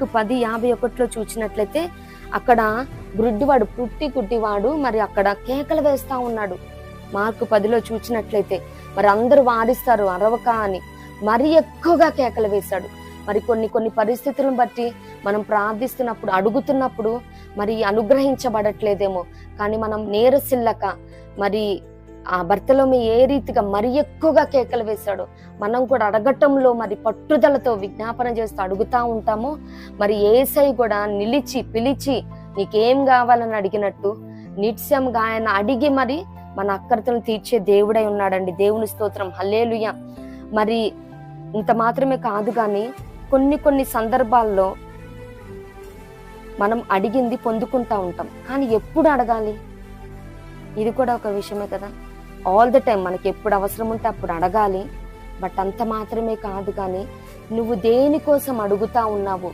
Mark 10:51 చూసినట్లయితే అక్కడ గుడ్డివాడు మరి అక్కడ కేకలు వేస్తా ఉన్నాడు. మార్కు 10లో చూసినట్లయితే మరి అందరూ వారిస్తారు అరవక అని మరి ఎక్కువగా కేకలు వేశాడు. మరి కొన్ని పరిస్థితులను బట్టి మనం ప్రార్థిస్తున్నప్పుడు అడుగుతున్నప్పుడు మరి అనుగ్రహించబడట్లేదేమో, కానీ మనం నేరసిల్లక మరి ఆ బర్తలోమి ఏ రీతిగా మరి ఎక్కువగా కేకలు వేశాడో మనం కూడా అడగటంలో మరి పట్టుదలతో విజ్ఞాపన చేస్తూ అడుగుతా ఉంటామో, మరి యేసయ్య కూడా నిలిచి పిలిచి నీకేం కావాలని అడిగినట్టు నిత్యంగా ఆయన అడిగి మరి మన అక్కరతలను తీర్చే దేవుడై ఉన్నాడండి. దేవుని స్తోత్రం, హల్లెలూయా. మరి ఇంత మాత్రమే కాదు, కానీ కొన్ని సందర్భాల్లో మనం అడిగింది పొందుకుంటా ఉంటాం, కానీ ఎప్పుడు అడగాలి? ఇది కూడా ఒక విషయమే కదా. ఆల్ ద టైం మనకి ఎప్పుడు అవసరం ఉంటే అప్పుడు అడగాలి. బట్ అంత మాత్రమే కాదు, కానీ నువ్వు దేనికోసం అడుగుతా ఉన్నావు,